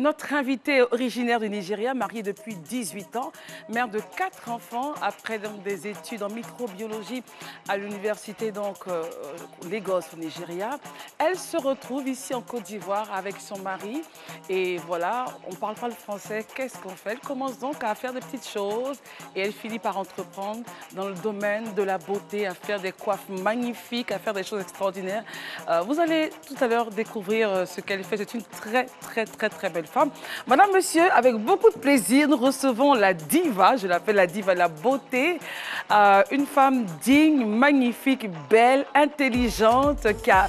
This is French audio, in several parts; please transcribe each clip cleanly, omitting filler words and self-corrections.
Notre invitée est originaire du Nigeria, mariée depuis 18 ans, mère de 4 enfants, après donc, des études en microbiologie à l'université Lagos au Nigeria. Elle se retrouve ici en Côte d'Ivoire avec son mari et voilà, on ne parle pas le français, qu'est-ce qu'on fait? Elle commence donc à faire des petites choses et elle finit par entreprendre dans le domaine de la beauté, à faire des coiffes magnifiques, à faire des choses extraordinaires. Vous allez tout à l'heure découvrir ce qu'elle fait. C'est une très belle femme. Madame, monsieur, avec beaucoup de plaisir, nous recevons la diva, je l'appelle la diva de la beauté, une femme digne, magnifique, belle, intelligente, qui a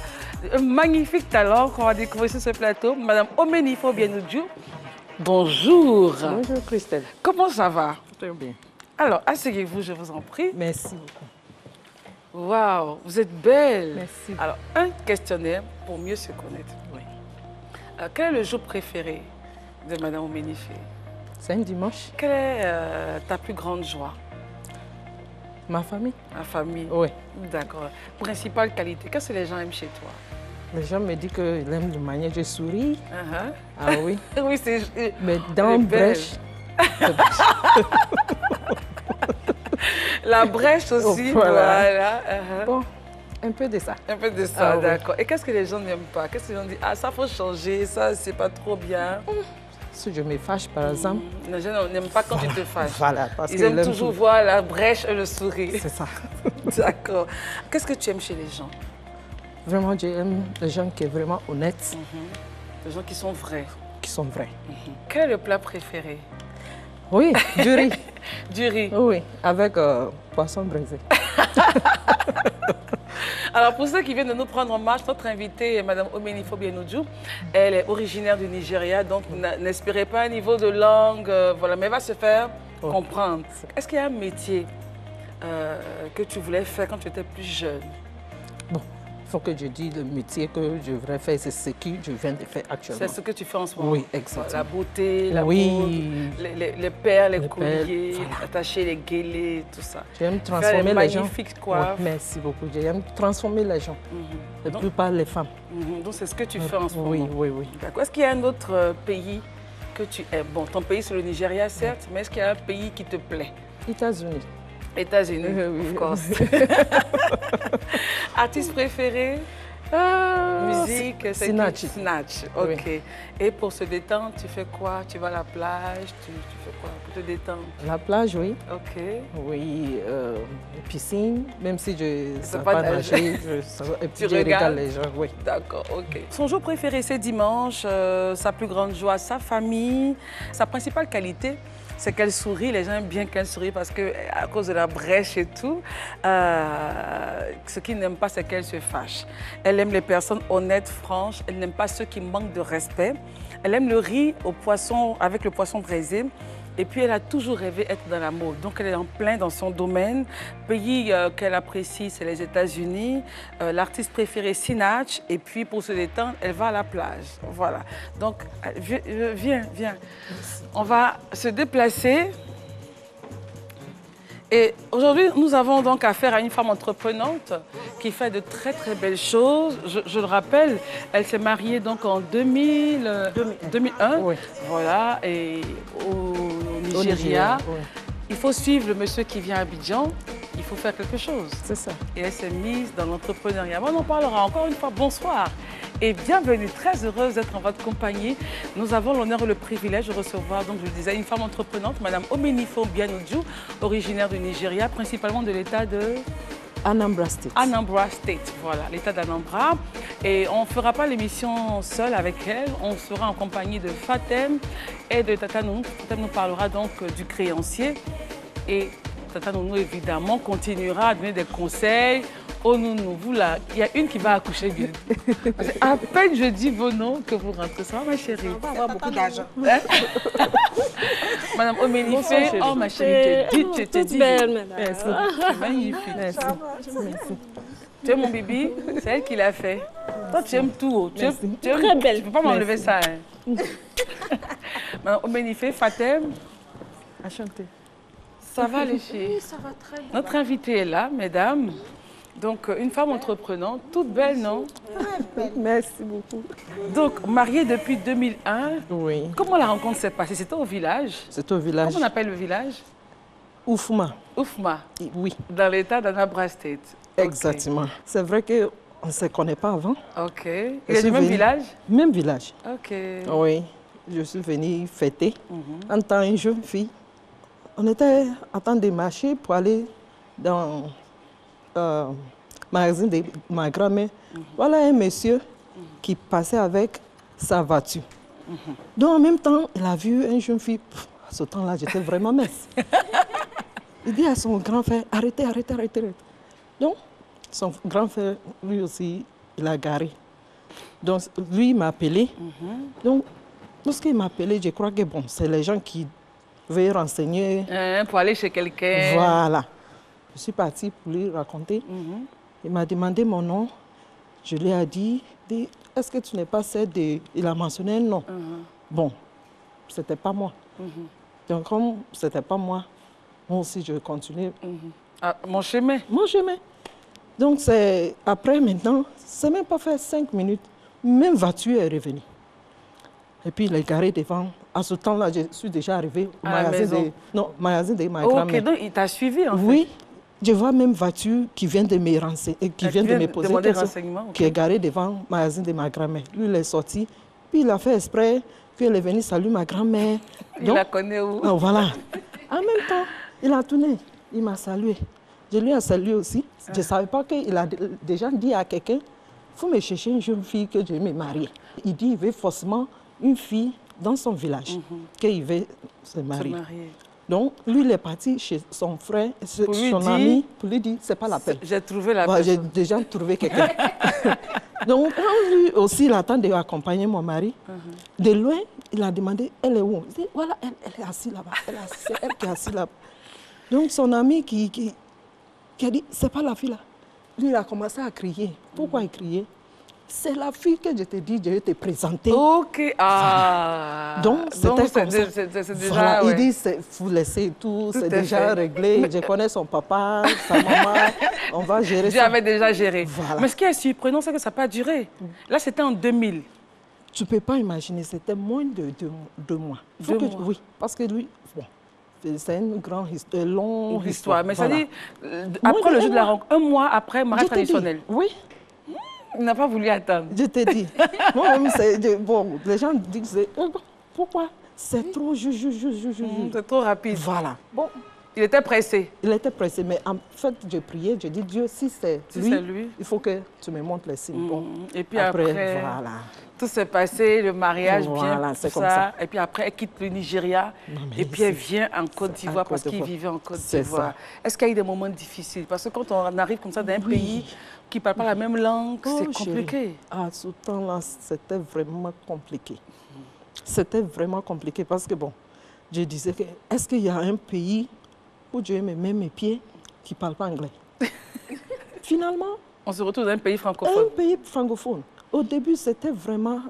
un magnifique talent qu'on va découvrir sur ce plateau. Madame Omenifo Bianoudjou, bonjour. Bonjour Christelle. Comment ça va? Très bien. Alors, asseyez-vous, je vous en prie. Merci beaucoup. Waouh, vous êtes belle. Merci. Alors, un questionnaire pour mieux se connaître. Oui. Quel est le jour préféré de Madame Omenifo? C'est un dimanche. Quelle est ta plus grande joie? Ma famille? La famille? Oui. D'accord. Principale qualité, qu'est-ce que les gens aiment chez toi? Les gens me disent qu'ils aiment la manière dont je souris. Ah oui. Oui, c'est... Mais dans brèche. La brèche aussi, voilà. Bon, un peu de ça. Un peu de ça, Ah, d'accord. Oui. Et qu'est-ce que les gens n'aiment pas? Qu'est-ce que les gens disent? Ah, ça faut changer, ça c'est pas trop bien. Si je me fâche, par exemple. Les gens n'aiment pas quand tu te fâches. Voilà, parce ils aiment toujours voir la brèche et le sourire. C'est ça. D'accord. Qu'est-ce que tu aimes chez les gens? Vraiment, j'aime les gens qui sont vraiment honnêtes. Les gens qui sont vrais. Qui sont vrais. Quel est le plat préféré? Oui, du riz. Du riz? Oui, avec poisson braisé. Alors, pour ceux qui viennent de nous prendre en marche, notre invitée est Mme Omenifo Bianoudjou. Elle est originaire du Nigeria, donc n'espérez pas un niveau de langue, voilà, mais elle va se faire comprendre. Est-ce qu'il y a un métier que tu voulais faire quand tu étais plus jeune? Bon, il faut que je dise le métier que je voudrais faire, c'est ce que je viens de faire actuellement. C'est ce que tu fais en ce moment? Oui, exactement. La beauté, la mode, les perles, les colliers, voilà. Attacher les guélés, tout ça. J'aime transformer les gens. Magnifiques coiffes. Oui, merci beaucoup. J'aime transformer les gens, la plupart les femmes. Donc c'est ce que tu fais en ce moment? Oui, oui, oui. D'accord. Est-ce qu'il y a un autre pays que tu aimes? Bon, ton pays c'est le Nigeria certes, mais est-ce qu'il y a un pays qui te plaît? États-Unis. États-Unis, oui. of course. Artiste préféré? Musique? Snatch. Snatch, ok. Oui. Et pour se détendre, tu fais quoi? Tu vas à la plage? Tu fais quoi pour te détendre? La plage, oui. Ok. Oui, piscine, même si je ne sais pas pas nager, et puis je regarde les gens, oui. D'accord, ok. Son jour préféré, c'est dimanche, sa plus grande joie, sa famille. Sa principale qualité, c'est qu'elle sourit. Les gens aiment bien qu'elle sourit parce qu'à cause de la brèche et tout, ce qu'ils n'aiment pas, c'est qu'elle se fâche. Elle aime les personnes honnêtes, franches. Elle n'aime pas ceux qui manquent de respect. Elle aime le riz au poisson, avec le poisson braisé. Et puis, elle a toujours rêvé d'être dans la mode. Donc, elle est en plein dans son domaine. Pays qu'elle apprécie, c'est les États-Unis. L'artiste préféré, Sinach. Et puis, pour se détendre, elle va à la plage. Voilà. Donc, viens. On va se déplacer. Et aujourd'hui, nous avons donc affaire à une femme entreprenante qui fait de très belles choses. Je le rappelle, elle s'est mariée donc en 2001. Oui. Voilà, et au Nigeria. Oui. Il faut suivre le monsieur qui vient à Abidjan. Il faut faire quelque chose. C'est ça. Et elle s'est mise dans l'entrepreneuriat. On en parlera encore une fois. Bonsoir et bienvenue. Très heureuse d'être en votre compagnie. Nous avons l'honneur et le privilège de recevoir, donc je le disais, une femme entreprenante, Mme Omenifo Bianoudjou, originaire du Nigeria, principalement de l'état de... Anambra State. Anambra State, voilà, l'état d'Anambra. Et on ne fera pas l'émission seule avec elle, on sera en compagnie de Fatem et de Tata Nounou. Fatem nous parlera donc du créancier. Et Tata Nounou, évidemment, continuera à donner des conseils aux nounous. Vous là, il y a une qui va accoucher bien. À peine je dis vos noms que vous rentrez. Ça va, ma chérie? On va avoir beaucoup d'argent. Madame Omenifo, oh ma chérie, je te dis. Belle, Merci. C'est magnifique. Merci. Tu es mon bibi, c'est elle qui l'a fait. Toi, tu aimes tout. Tu aimes, Très belle. Tu ne peux pas m'enlever ça. Hein. Madame Omenifo, Fatem. Enchanté. Ça va les filles? Oui, ça va très bien. Notre invitée est là, mesdames. Donc, une femme entreprenante, toute belle, non? Merci beaucoup. Donc, mariée depuis 2001. Oui. Comment la rencontre s'est passée? C'était au village? C'était au village. Comment on appelle le village? Oufma. Oufma. Oui. Dans l'état d'Anambra State. Exactement. Okay. C'est vrai qu'on ne se connaît pas avant. OK. Il y a le même village? Même village. OK. Oui. Je suis venue fêter en tant que jeune fille. On était en train de marcher pour aller dans le magasin de ma grand-mère. Voilà un monsieur qui passait avec sa voiture. Donc en même temps, il a vu une jeune fille. À ce temps-là, j'étais vraiment mince. Il dit à son grand frère, arrêtez, arrêtez, arrêtez. Donc son grand frère, lui aussi, il a garé. Donc lui, il m'a appelé. Donc lorsqu'il m'a appelé, je crois que bon, c'est les gens qui veulent renseigner. Pour aller chez quelqu'un. Voilà. Je suis partie pour lui raconter. Il m'a demandé mon nom. Je lui ai dit est-ce que tu n'es pas celle de... Il a mentionné un nom. Bon, ce n'était pas moi. Donc, comme ce n'était pas moi, moi aussi, je continue. Ah, mon chemin. Mon chemin. Donc, après, maintenant, ça n'a même pas fait 5 minutes. Même voiture est revenue. Et puis, il est garé devant. À ce temps-là, je suis déjà arrivée au magasin de ma grand-mère. Ok, donc il t'a suivi, en fait? Oui. Je vois même voiture qui vient de me renseigner, qui vient de me poser des questions, qui est garée devant le magasin de ma grand-mère. Lui, il est sorti, puis il a fait exprès, puis il est venu saluer ma grand-mère. Il la connaît où? Voilà. En même temps, il a tourné, il m'a salué. Je lui ai salué aussi. Je ne savais pas qu'il a déjà dit à quelqu'un, il faut me chercher une jeune fille que je vais me marier. Il dit qu'il veut forcément une fille dans son village, qu'il veut se marier. Donc, lui, il est parti chez son frère, son ami, pour lui dire, c'est pas la peine. J'ai trouvé la personne. J'ai déjà trouvé quelqu'un. Donc, quand lui aussi, il attend d'accompagner mon mari, de loin, il a demandé, elle est où? Il dit, voilà, elle est assise là-bas. C'est elle qui est assise là-bas. Donc, son ami qui a dit, c'est pas la fille là. Lui, il a commencé à crier. Pourquoi il criait? C'est la fille que je t'ai dit, je vais te présenter. Ok, ah. Donc, c'était comme ça. C'est déjà, voilà, il dit, il faut laisser tout, c'est déjà réglé. Je connais son papa, sa maman, on va gérer ça. J'avais déjà géré. Voilà. Mais ce qui est surprenant, c'est que ça n'a pas duré. Là, c'était en 2000. Tu ne peux pas imaginer, c'était moins de 2 mois. Oui, parce que lui, bon, c'est une grande histoire, longue histoire. Mais voilà. Ça dit, après le jour de la rencontre, 1 mois après, mariage traditionnel. Oui. Il n'a pas voulu attendre. Je t'ai dit. Moi-même, bon, les gens disent, pourquoi? C'est trop c'est trop rapide. Voilà. Bon. Il était pressé. Il était pressé, mais en fait, je priais, je dis, Dieu, si c'est lui, il faut que tu me montres les signes. Bon. Et puis après voilà. Tout s'est passé, le mariage, voilà, bien, tout ça. Et puis après, elle quitte le Nigeria. Et puis elle vient en Côte d'Ivoire parce qu'il vivait en Côte d'Ivoire. Est-ce qu'il y a eu des moments difficiles? Parce que quand on arrive comme ça dans un pays qui ne parle pas la même langue, c'est compliqué. À ce temps-là, c'était vraiment compliqué. C'était vraiment compliqué parce que, bon, je disais, est-ce qu'il y a un pays où Dieu me met mes pieds qui ne parle pas anglais? Finalement, on se retrouve dans un pays francophone. Un pays francophone. Au début, c'était vraiment,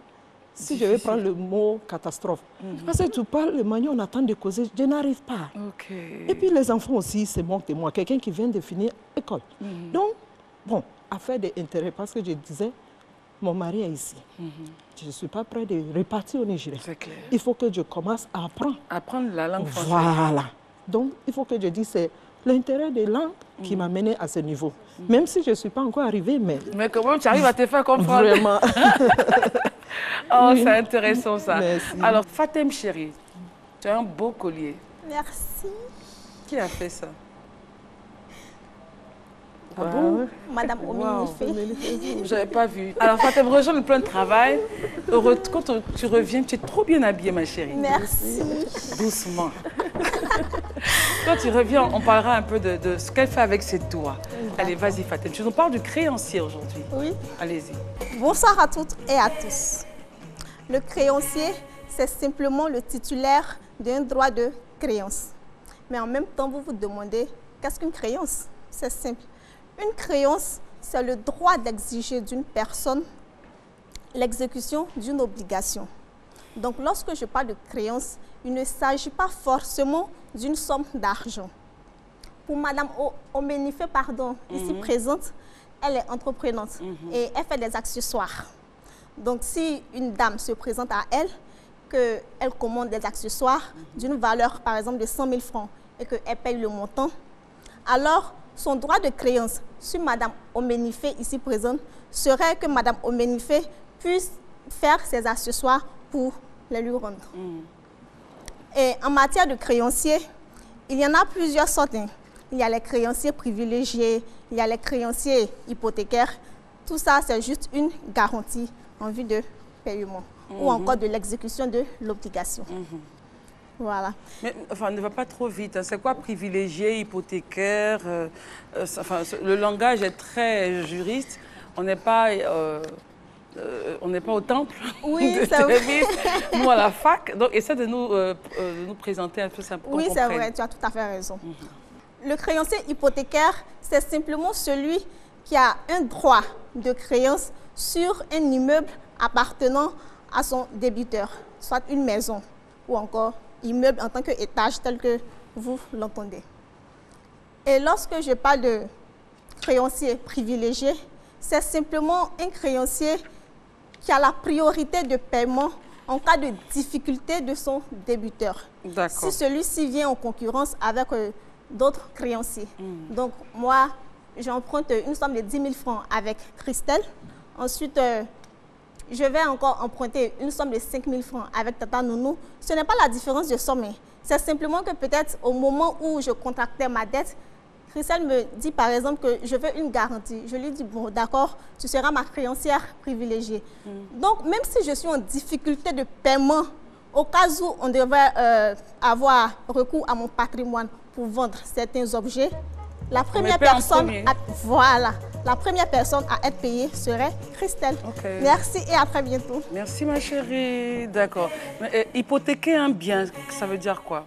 si je vais prendre le mot catastrophe. Parce que tu parles, le manière on attend de causer, je n'arrive pas. Et puis les enfants aussi se moquent de moi, quelqu'un qui vient de finir l'école. Donc, bon, affaire d'intérêt, parce que je disais, mon mari est ici. Je ne suis pas prêt de repartir au Nigeria. C'est clair. Il faut que je commence à apprendre. Apprendre la langue française. Voilà. Donc, il faut que je dise, c'est l'intérêt des langues qui m'a mené à ce niveau. Même si je ne suis pas encore arrivée, mais... Mais comment tu arrives à te faire comprendre? Vraiment. Oh, oui. C'est intéressant ça. Merci. Alors, Fatem chérie, tu as un beau collier. Merci. Qui a fait ça? Ah bon? Madame Omini fait. Je n'avais pas vu. Alors, Fatem, rejoins le plan de travail. Quand tu reviens, tu es trop bien habillée, ma chérie. Merci. Doucement. Quand tu reviens, on parlera un peu de ce qu'elle fait avec ses doigts. Allez, vas-y, Fatem. Tu nous parles du créancier aujourd'hui. Oui. Allez-y. Bonsoir à toutes et à tous. Le créancier, c'est simplement le titulaire d'un droit de créance. Mais en même temps, vous vous demandez, qu'est-ce qu'une créance? C'est simple. Une créance, c'est le droit d'exiger d'une personne l'exécution d'une obligation. Donc, lorsque je parle de créance, il ne s'agit pas forcément d'une somme d'argent. Pour Madame Oménifé, ici présente, elle est entreprenante et elle fait des accessoires. Donc, si une dame se présente à elle, qu'elle commande des accessoires d'une valeur, par exemple, de 100 000 francs et qu'elle paye le montant, alors son droit de créance sur Madame Oménifé, ici présente, serait que Madame Oménifé puisse faire ses accessoires pour les lui rendre. Et en matière de créanciers, il y en a plusieurs sortes. Il y a les créanciers privilégiés, il y a les créanciers hypothécaires. Tout ça, c'est juste une garantie en vue de paiement ou encore de l'exécution de l'obligation. Voilà. Mais enfin, ne va pas trop vite. Hein. C'est quoi privilégié, hypothécaire le langage est très juriste. On n'est pas au temple. Oui, c'est vrai. Nous, à la fac. Donc, essaie de nous présenter un peu ça. Oui, c'est vrai, tu as tout à fait raison. Le créancier hypothécaire, c'est simplement celui qui a un droit de créance sur un immeuble appartenant à son débiteur, soit une maison ou encore immeuble en tant qu'étage tel que vous l'entendez. Et lorsque je parle de créancier privilégié, c'est simplement un créancier qui a la priorité de paiement en cas de difficulté de son débiteur. Si celui-ci vient en concurrence avec d'autres créanciers. Donc, moi, j'emprunte une somme de 10 000 francs avec Christelle. Ensuite, je vais encore emprunter une somme de 5 000 francs avec Tata Nounou. Ce n'est pas la différence de somme. C'est simplement que peut-être au moment où je contractais ma dette, Christelle me dit par exemple que je veux une garantie. Je lui dis, bon, d'accord, tu seras ma créancière privilégiée. Donc, même si je suis en difficulté de paiement, au cas où on devrait avoir recours à mon patrimoine pour vendre certains objets, la première personne à être payée serait Christelle. Merci et à très bientôt. Merci ma chérie. D'accord. Hypothéquer un bien, ça veut dire quoi?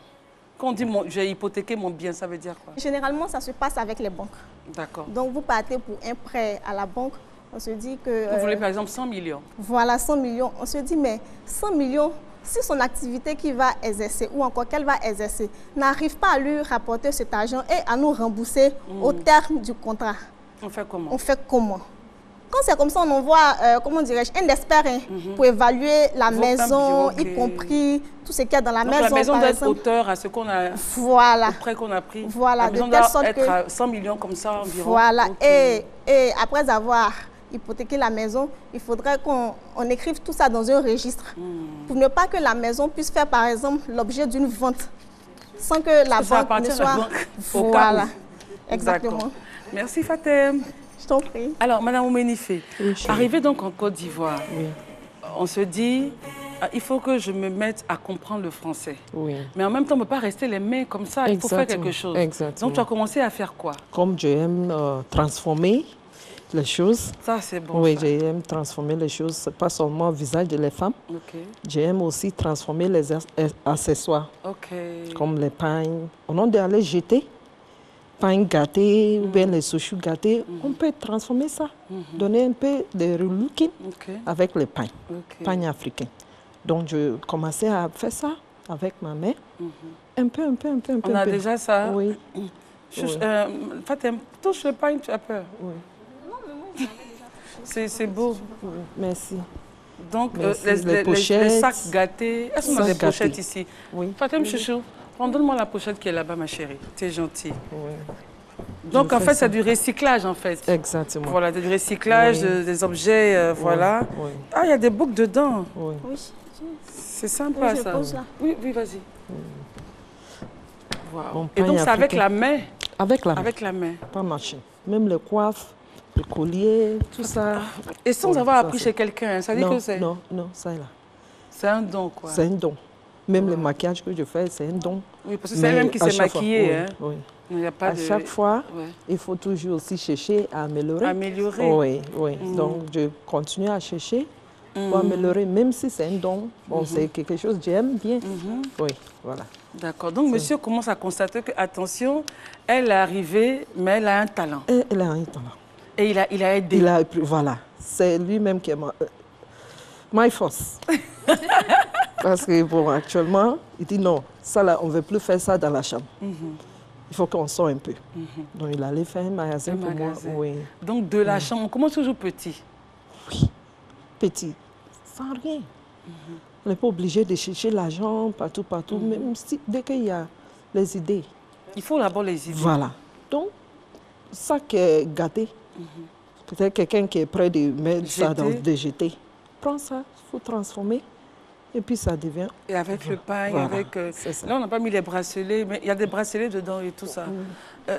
Quand on dit j'ai hypothéqué mon bien, ça veut dire quoi? Généralement, ça se passe avec les banques. D'accord. Donc, vous partez pour un prêt à la banque. On se dit que... Vous voulez par exemple 100 millions. Voilà, 100 millions. On se dit, mais 100 millions, si son activité qu'il va exercer ou encore qu'elle va exercer n'arrive pas à lui rapporter cet argent et à nous rembourser au terme du contrat. On fait comment? On fait comment? Quand c'est comme ça, on envoie, comment dirais-je, un expert pour évaluer la maison, y compris tout ce qu'il y a dans la maison. La maison doit être hauteur à ce qu'on a, au prêt qu'on a pris. Voilà, la maison doit être à 100 millions comme ça environ. Voilà, et après avoir hypothéqué la maison, il faudrait qu'on écrive tout ça dans un registre pour ne pas que la maison puisse faire, par exemple, l'objet d'une vente sans que la banque ne soit... Voilà, exactement. Merci Fatem. Je t'en prie. Alors, Madame Oménifé, arrivée donc en Côte d'Ivoire, on se dit, il faut que je me mette à comprendre le français. Mais en même temps, on ne peut pas rester les mains comme ça, il faut faire quelque chose. Donc, tu as commencé à faire quoi? Comme j'aime transformer les choses. Ça, c'est bon. Oui, j'aime transformer les choses, pas seulement au visage de les femmes. J'aime aussi transformer les accessoires, comme les pains. Au lieu d'aller jeter, pain gâté ou bien les souchous gâtés, on peut transformer ça, donner un peu de relooking avec les pains, pains africains. Donc, je commençais à faire ça avec ma mère, un peu. On a déjà ça? Oui. Fatem, touche le pain, tu as peur? Oui. Non, mais moi, j'avais déjà touché. C'est beau. Oui. Merci. Donc, les pochettes, les sacs gâtés. Est-ce qu'on a des pochettes ici? Oui. Fatem, chouchou, donne-moi la pochette qui est là-bas, ma chérie. Tu es gentille. Oui. Donc, en fait, c'est du recyclage, en fait. Exactement. Voilà, du recyclage des objets, voilà. Oui. Ah, il y a des boucles dedans. Oui. C'est sympa, ça. Pose là. Oui, vas-y. Wow. Et donc, c'est avec la main? Avec la main. Avec la main. Pas machine. Même le coiffe, le collier, tout ça. Et sans avoir appris chez quelqu'un, ça dit que c'est... Non, ça est là. C'est un don, quoi. C'est un don. Même le maquillage que je fais, c'est un don. Oui, parce que c'est elle-même qui s'est maquillée. Hein. Oui. Il y a pas chaque fois, il faut toujours aussi chercher à améliorer. Oui. Donc, je continue à chercher pour améliorer, même si c'est un don. Bon, c'est quelque chose que j'aime bien. Oui, voilà. D'accord. Donc, monsieur commence à constater que, attention, elle est arrivée, mais elle a un talent. Elle a un talent. Et il a aidé. Voilà. C'est lui-même qui est my force. Parce que, bon, actuellement, il dit non, ça là, on ne veut plus faire ça dans la chambre. il faut qu'on sorte un peu. Donc, il allait faire un magasin pour moi. Oui. Donc, de la chambre, on commence toujours petit. Oui, petit, sans rien. On n'est pas obligé de chercher l'argent partout, même si, dès qu'il y a les idées. Il faut d'abord les idées. Voilà. Donc, ça qui est gâté, peut-être quelqu'un qui est prêt de mettre ça dans de jeter. Prends ça, il faut transformer. Et puis ça devient... Et avec le pain, avec... Là, on n'a pas mis les bracelets, mais il y a des bracelets dedans et tout ça.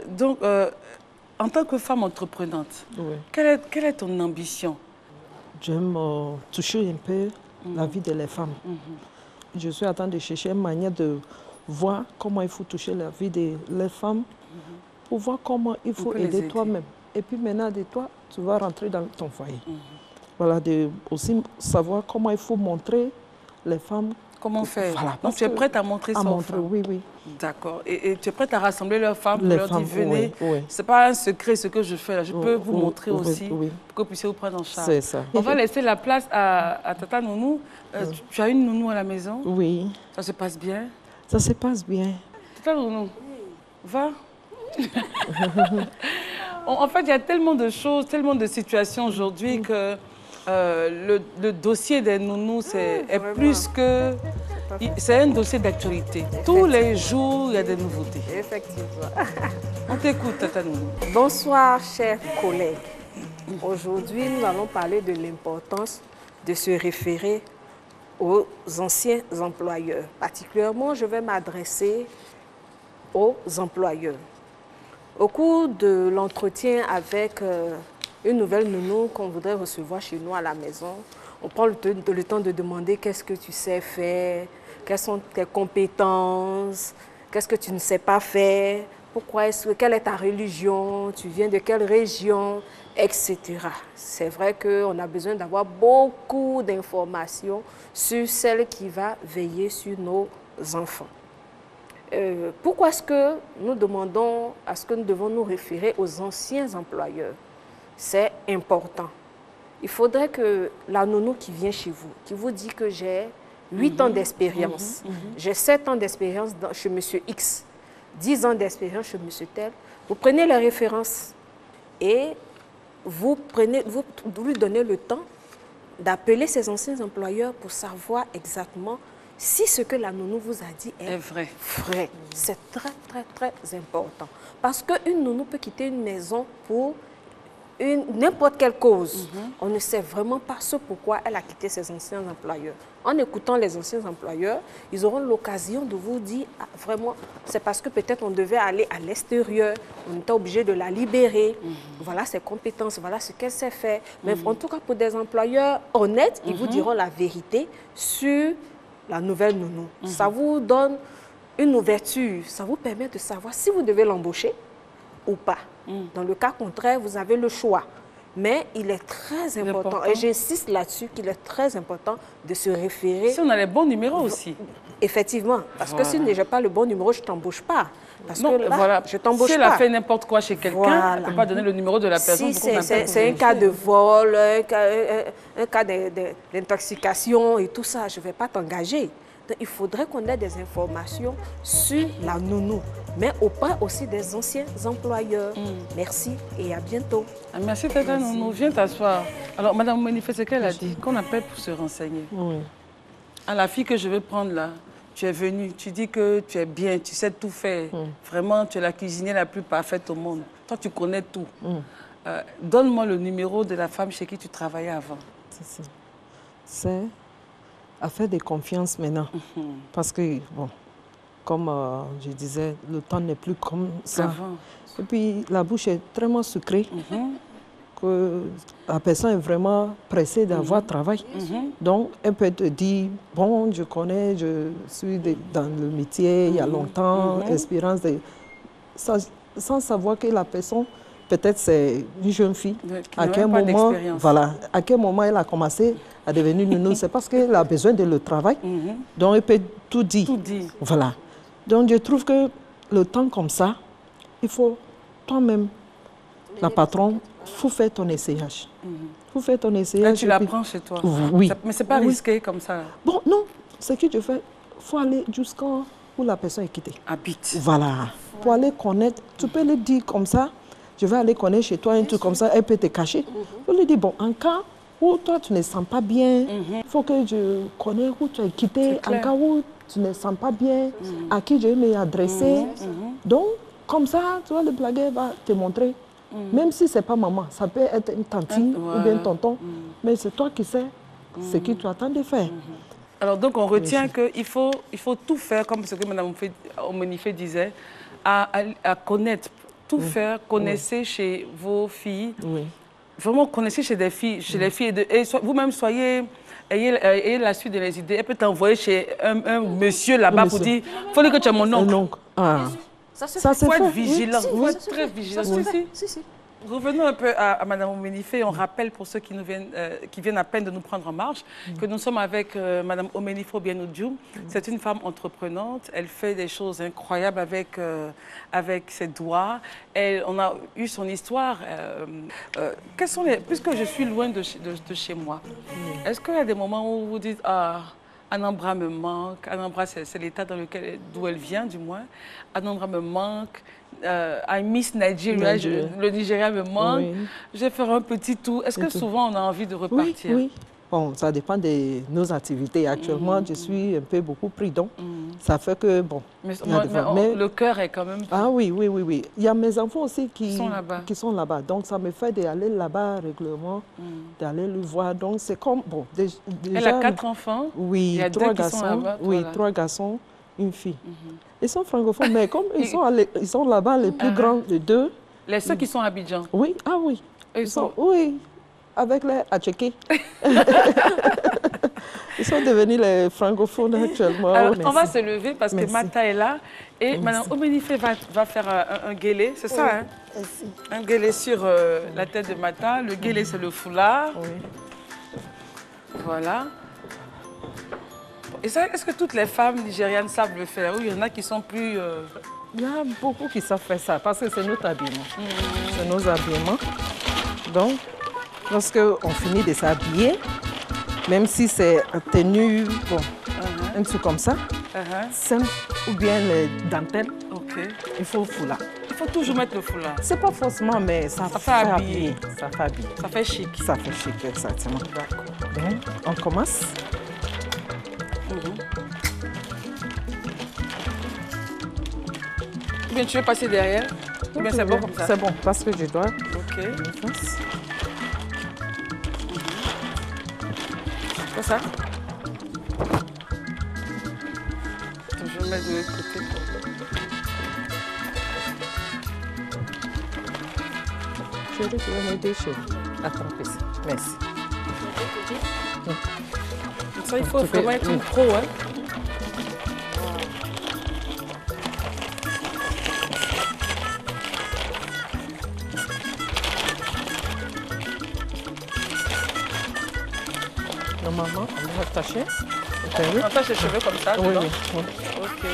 Donc, en tant que femme entreprenante, quelle est ton ambition? J'aime toucher un peu la vie des femmes. Je suis en train de chercher une manière de voir comment il faut toucher la vie des femmes, pour voir comment il faut aider toi-même. Et puis maintenant, de toi, tu vas rentrer dans ton foyer. Voilà, aussi savoir comment il faut montrer les femmes. Comment faire? Voilà, donc tu es prête à montrer ça aux femmes? Oui, oui. D'accord. Et tu es prête à rassembler leurs femmes pour leur dire, venez, c'est pas un secret ce que je fais là, je peux vous montrer aussi pour que vous puissiez vous prendre en charge. C'est ça. On va laisser la place à Tata Nounou. Tu as une nounou à la maison? Oui. Ça se passe bien? Ça se passe bien. Tata Nounou, va. En fait, il y a tellement de choses, tellement de situations aujourd'hui que le dossier des nounous est plus que... C'est un dossier d'actualité. Tous les jours, il y a des nouveautés. Effectivement. On t'écoute, Tata Nounou. Bonsoir, chers collègues. Aujourd'hui, nous allons parler de l'importance de se référer aux anciens employeurs. Particulièrement, je vais m'adresser aux employeurs. Au cours de l'entretien avec une nouvelle nounou qu'on voudrait recevoir chez nous à la maison, on prend le temps de demander qu'est-ce que tu sais faire, quelles sont tes compétences, qu'est-ce que tu ne sais pas faire, quelle est ta religion, tu viens de quelle région, etc. C'est vrai qu'on a besoin d'avoir beaucoup d'informations sur celle qui va veiller sur nos enfants. Pourquoi est-ce que nous demandons à ce que nous devons nous référer aux anciens employeurs? C'est important. Il faudrait que la nounou qui vient chez vous, qui vous dit que j'ai 8 ans d'expérience, j'ai 7 ans d'expérience chez M. X, 10 ans d'expérience chez M. Tel, vous prenez les références et vous lui donnez le temps d'appeler ses anciens employeurs pour savoir exactement si ce que la nounou vous a dit est vrai. C'est très, très, très important. Parce qu'une nounou peut quitter une maison pour n'importe quelle cause. On ne sait vraiment pas ce pourquoi elle a quitté ses anciens employeurs. En écoutant les anciens employeurs, ils auront l'occasion de vous dire, ah, vraiment, c'est parce que peut-être on devait aller à l'extérieur, on était obligé de la libérer, voilà ses compétences, voilà ce qu'elle sait faire. Mais en tout cas, pour des employeurs honnêtes, ils vous diront la vérité sur la nouvelle nounou. Ça vous donne une ouverture, ça vous permet de savoir si vous devez l'embaucher ou pas. Dans le cas contraire, vous avez le choix. Mais il est très important, et j'insiste là-dessus, qu'il est très important de se référer... Si on a les bons numéros aussi. Effectivement, parce que si je n'ai pas le bon numéro, je ne t'embauche pas. Parce que là, je t'embauche pas. Si elle a fait n'importe quoi chez quelqu'un, elle ne peut pas donner le numéro de la personne. Si c'est un cas de vol, un cas d'intoxication et tout ça, je ne vais pas t'engager. Il faudrait qu'on ait des informations sur la nounou, mais auprès aussi des anciens employeurs. Merci et à bientôt. Merci Tata Nounou, viens t'asseoir. Alors Madame Manifeste, ce qu'elle a dit, qu'on appelle pour se renseigner. À la fille que je vais prendre là, tu es venue, tu dis que tu es bien, tu sais tout faire. Vraiment, tu es la cuisinière la plus parfaite au monde. Toi, tu connais tout. Donne-moi le numéro de la femme chez qui tu travaillais avant. C'est à faire de confiance maintenant. Parce que, bon, comme je disais, le temps n'est plus comme ça. Avant. Et puis, la bouche est tellement sucrée que la personne est vraiment pressée d'avoir travail. Donc, elle peut te dire, bon, je connais, je suis dans le métier il y a longtemps, expérience de... sans savoir que la personne, peut-être c'est une jeune fille, à quel moment, voilà, à quel moment elle a commencé à devenir nounou, c'est parce qu'elle a besoin de le travail. Donc, elle peut tout dire. Voilà. Donc, je trouve que le temps comme ça, il faut toi-même, la patronne, il faut faire ton essayage. Il faut faire ton essayage. Et tu l'apprends chez toi. Oui. Mais ce n'est pas risqué comme ça. Bon, non. Ce que je fais, il faut aller jusqu'à où la personne est quittée. Habite. Voilà. pour aller connaître. Tu peux lui dire comme ça, je vais aller connaître chez toi, un truc comme ça, elle peut te cacher. Tu lui dis, bon, en cas où toi tu ne sens pas bien, il faut que je connaisse où tu es quitté, en cas où tu ne sens pas bien, à qui je vais m'adresser. Donc, comme ça, tu vois, le blagueur va te montrer. Même si ce n'est pas maman, ça peut être une tantine ou bien tonton, mais c'est toi qui sais ce que tu attends de faire. Alors donc on retient qu'il faut tout faire, comme ce que Mme Omenifé disait, à connaître, tout faire, connaissez chez vos filles, vraiment connaissez chez des filles, chez les filles, et vous-même ayez la suite de les idées. Elle peut t'envoyer chez un monsieur là-bas pour dire, il faut dire que tu es mon oncle. Ça Il faut être vigilant, il faut être très vigilant. Si. Revenons un peu à Mme Omenifé. On rappelle pour ceux qui viennent à peine de nous prendre en marche que nous sommes avec Mme Omenifé Obianoudjou. C'est une femme entreprenante. Elle fait des choses incroyables avec ses doigts. On a eu son histoire. Puisque je suis loin de chez moi, est-ce qu'il y a des moments où vous dites Anambra me manque, Anambra c'est l'état d'où elle vient du moins, Anambra me manque, I miss Nigeria, le Nigeria me manque, je vais faire un petit tour. Est-ce que souvent on a envie de repartir? Oui. Bon, ça dépend de nos activités. Actuellement, je suis un peu beaucoup pris, donc ça fait que, bon... Mais le cœur est quand même... Ah oui. Il y a mes enfants aussi qui sont là-bas. Donc, ça me fait d'aller là-bas régulièrement, d'aller le voir. Donc, c'est comme... Bon, déjà, elle a 4 enfants? Oui, il y a 3 2 garçons. Qui sont là-bas, oui, 3 garçons, une fille. Ils sont francophones, mais comme ils sont là-bas, les plus grands, les 2... Ceux qui sont à Abidjan? Oui, oui. Oui. Avec les Atchéké. Ils sont devenus les francophones actuellement. Alors, on va se lever parce que Mata est là. Et Mme Omenifé va faire un guélé, c'est ça, hein? Un guélé sur la tête de Mata. Le guélé, c'est le foulard. Voilà. Et ça, est-ce que toutes les femmes nigérianes savent le faire? Ou il y en a qui sont plus... Il y a beaucoup qui savent faire ça parce que c'est notre habillement. C'est nos habillements. Donc, lorsqu'on finit de s'habiller, même si c'est tenue, un truc comme ça, simple ou bien les dentelles, il faut le foulard. Il faut toujours mettre le foulard. C'est pas forcément, mais ça fait habiller. Ça fait habiller. Ça fait chic. Ça fait chic, exactement. D'accord. Donc, on commence. Ou bien tu veux passer derrière? Ou bien c'est bon comme ça? C'est bon, parce que je dois. Comme ça? Je vais mettre de l'autre côté. Chérie, tu vas m'aider, chérie. Attends, merci. Ça, il faut vraiment être une pro, hein? Normalement, on va attacher. On attache les cheveux comme ça? Oui. Ok.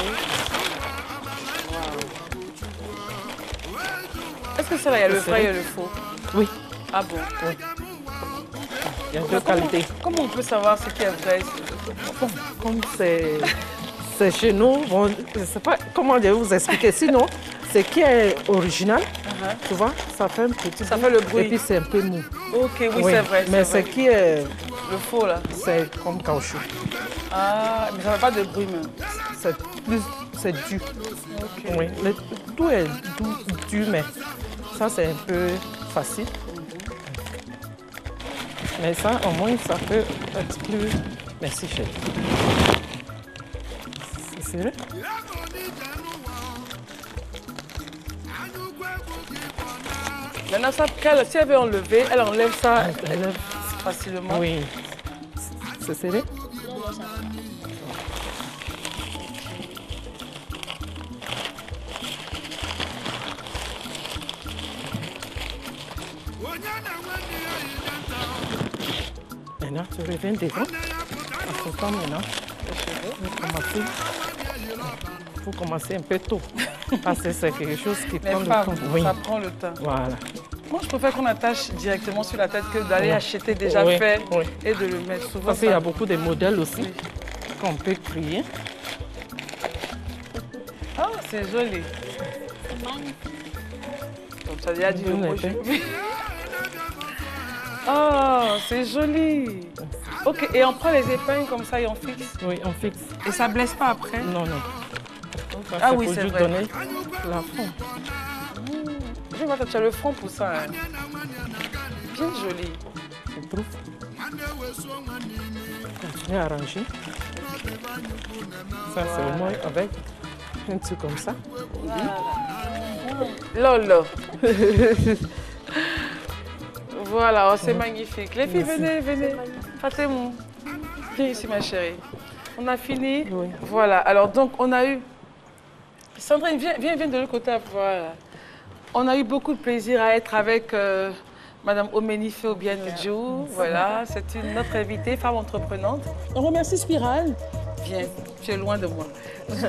Est-ce que ça là, il y a le vrai et le faux? Oui. Ah bon? Oui. Il y a 2 qualités. Comment on peut savoir ce qui est vrai? Bon, comme c'est chez nous, bon, je ne sais pas comment je vais vous expliquer. Sinon, ce qui est original, tu vois, ça fait un petit Ça fait le bruit. Et puis c'est un peu mou. Ok, oui. C'est vrai. Mais ce qui est... Le faux, là? C'est comme caoutchouc. Ah, mais ça ne fait pas de bruit, même. C'est dur. Okay. Oui, tout est dur, mais ça, c'est un peu facile. Mais ça, au moins, ça peut être plus... Merci, chérie. C'est sérieux? Maintenant, ça, si elle veut enlever, elle enlève ça facilement. Oui. C'est serré? Maintenant, tu reviens devant. En ce temps, maintenant, il faut commencer un peu tôt. Parce que c'est quelque chose qui prend le temps. Oui. Ça prend le temps. Voilà. Moi, je préfère qu'on attache directement sur la tête que d'aller acheter déjà fait et de le mettre souvent. Parce qu'il y a beaucoup de modèles aussi qu'on peut créer. Ah, c'est joli. Comme ça, il y a du mot. Oh, c'est joli. Ok, et on prend les épingles comme ça et on fixe? Oui, on fixe. Et ça ne blesse pas après? Non, non. Ça, Ah oui, pour c'est juste vrai. donner la forme. Je vois que tu as le front pour ça. Hein. Bien joli. Je trouve. Continuer à arranger. Ça, c'est au moins avec un truc comme ça. Lolo. Voilà, oh, c'est magnifique. Les filles, venez, venez. Fatemou. Viens ici, ma chérie. On a fini. Oui. Voilà, alors donc on a eu... Sandrine, viens de l'autre côté. Voilà. On a eu beaucoup de plaisir à être avec Madame Omenife Obiano-Diouf. Voilà, c'est notre invitée, femme entreprenante. On remercie Spirale. Viens, tu es loin de moi.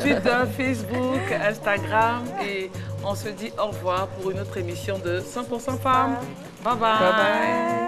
Twitter, Facebook, Instagram. Et on se dit au revoir pour une autre émission de 100% Femmes. Bye bye. Bye bye.